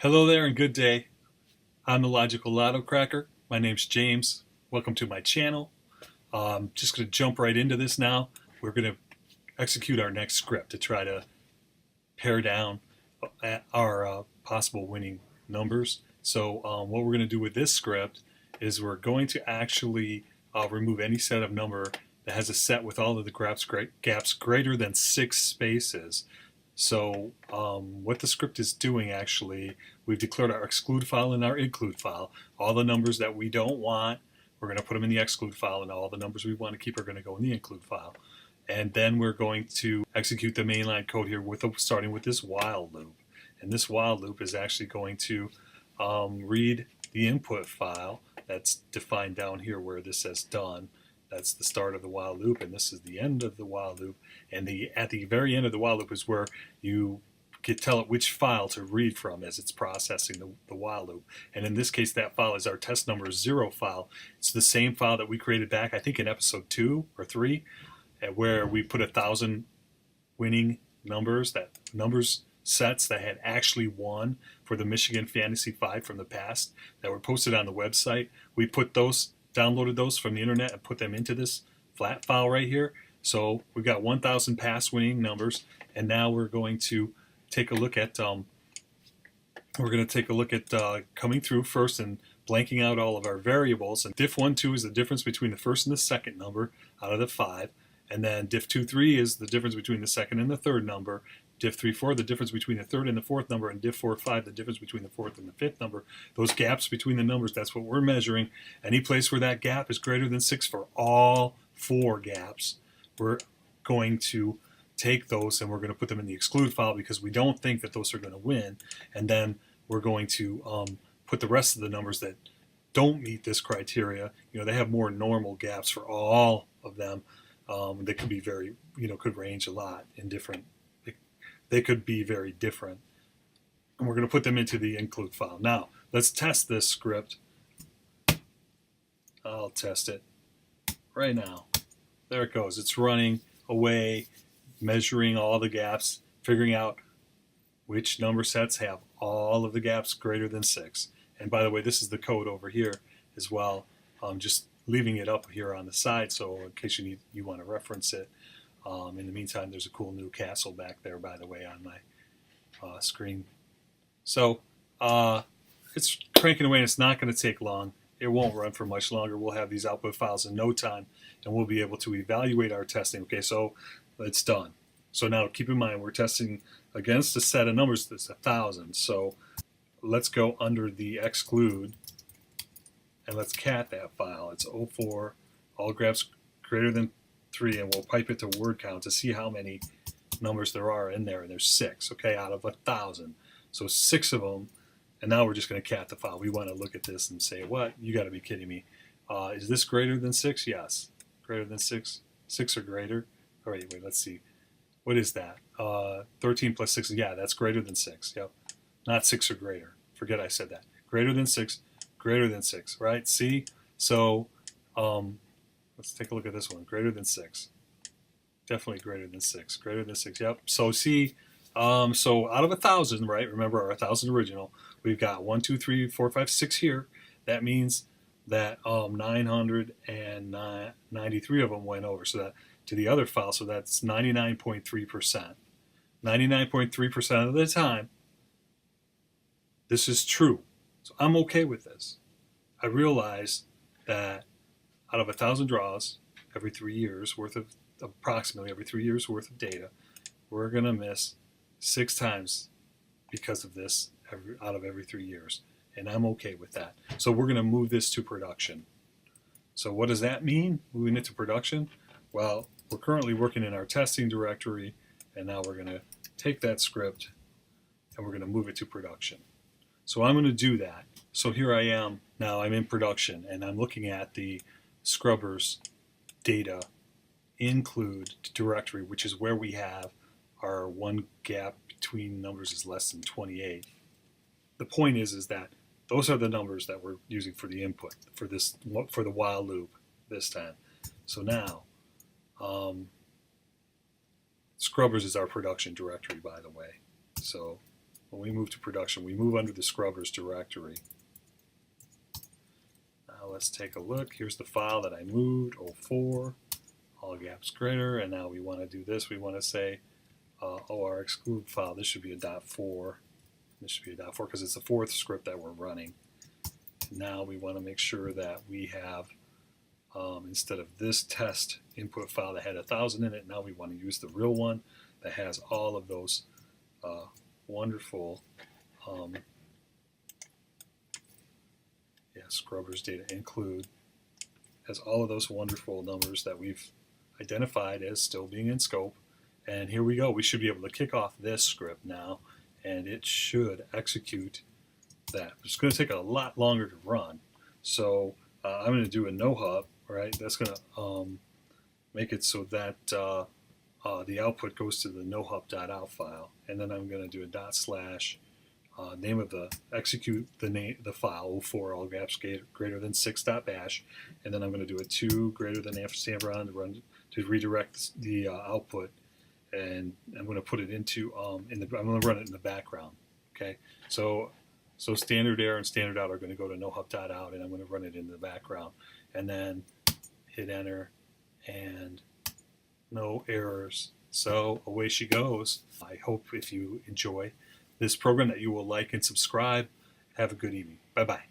Hello there and good day. I'm the logical Lotto Cracker. My name's James. Welcome to my channel. Just going to jump right into this now. We're going to execute our next script to try to pare down our possible winning numbers. So what we're going to do with this script is we're going to actually remove any set of number that has a set with all of the gaps greater than 6 spaces. So what the script is doing actually, we've declared our exclude file and our include file. All the numbers that we don't want, we're going to put them in the exclude file, and all the numbers we want to keep are going to go in the include file. And then we're going to execute the mainline code here starting with this while loop. And this while loop is actually going to read the input file that's defined down here where this says done. That's the start of the while loop, and this is the end of the while loop. And at the very end of the while loop is where you can tell it which file to read from as it's processing the while loop. And in this case, that file is our test number 0 file. It's the same file that we created back, I think, in episode 2 or 3, where we put 1,000 winning numbers sets that had actually won for the Michigan Fantasy 5 from the past that were posted on the website. We put those, downloaded those from the internet and put them into this flat file right here. So we've got 1,000 past winning numbers, and now we're going to take a look at coming through first and blanking out all of our variables. And diff1, 2 is the difference between the first and the second number out of the 5, and then diff2, 3 is the difference between the second and the third number. Diff3, 4, the difference between the third and the fourth number, and diff4, 5, the difference between the fourth and the fifth number. Those gaps between the numbers, that's what we're measuring. Any place where that gap is greater than 6 for all 4 gaps, we're going to take those and we're going to put them in the exclude file because we don't think that those are going to win. And then we're going to put the rest of the numbers that don't meet this criteria. They have more normal gaps for all of them. They could be very, could range a lot in different. They could be very different. And we're going to put them into the include file. Now, let's test this script. I'll test it right now. There it goes. It's running away, measuring all the gaps, figuring out which number sets have all of the gaps greater than 6. And by the way, this is the code over here as well. Just leaving it up here on the side so in case you want to reference it. In the meantime, there's a cool new castle back there, by the way, on my screen. So it's cranking away, and it's not going to take long. It won't run for much longer. We'll have these output files in no time, and we'll be able to evaluate our testing. Okay, so it's done. So now keep in mind, we're testing against a set of numbers that's 1,000. So let's go under the exclude, and let's cat that file. It's 04, all gaps greater than 3, and we'll pipe it to word count to see how many numbers there are in there, and there's 6, okay, out of 1,000. So 6 of them, and now we're just going to cat the file. We want to look at this and say, what? You got to be kidding me. Is this greater than 6? Yes. Greater than 6? 6 or greater? All right, wait, let's see. What is that? 13 plus 6, yeah, that's greater than 6. Yep. Not 6 or greater. Forget I said that. Greater than 6, right? See? So, let's take a look at this one. Greater than 6. Definitely greater than 6. Greater than 6. Yep. So see, so out of 1,000, right? Remember our 1,000 original. We've got 1, 2, 3, 4, 5, 6 here. That means that 993 of them went over. So that to the other file. So that's 99.3%. 99.3% of the time, this is true. So I'm okay with this. I realize that out of 1,000 draws, every 3 years worth of, approximately every 3 years worth of data, we're going to miss 6 times because of this out of every 3 years. And I'm okay with that. So we're going to move this to production. So what does that mean, moving it to production? Well, we're currently working in our testing directory, and now we're going to take that script and we're going to move it to production. So I'm going to do that. So here I am. Now I'm in production, and I'm looking at the Scrubbers data include directory, which is where we have our one gap between numbers is less than 28. The point is that those are the numbers that we're using for the input for the while loop this time. So now Scrubbers is our production directory, by the way. So when we move to production, we move under the scrubbers directory. Now let's take a look. Here's the file that I moved, 04, all gaps greater, and now we want to do this. We want to say OR exclude file. This should be a .4. This should be a .4 because it's the fourth script that we're running. And now we want to make sure that we have, instead of this test input file that had 1,000 in it, now we want to use the real one that has all of those wonderful scrubbers data include, has all of those wonderful numbers that we've identified as still being in scope. And here we go. We should be able to kick off this script now, and it should execute that. It's going to take a lot longer to run. So I'm going to do a no-hub, right? That's going to make it so that the output goes to the nohub.out file. And then I'm going to do a / name of the execute the file 04 all gaps greater than 6.bash, and then I'm going to do a 2 greater than ampersand run to redirect the output, and I'm going to put it into I'm going to run it in the background. Okay, so standard error and standard out are going to go to nohub.out, and I'm going to run it in the background, and then hit enter, and no errors. So away she goes. I hope if you enjoy this program that you will like and subscribe. Have a good evening. Bye-bye.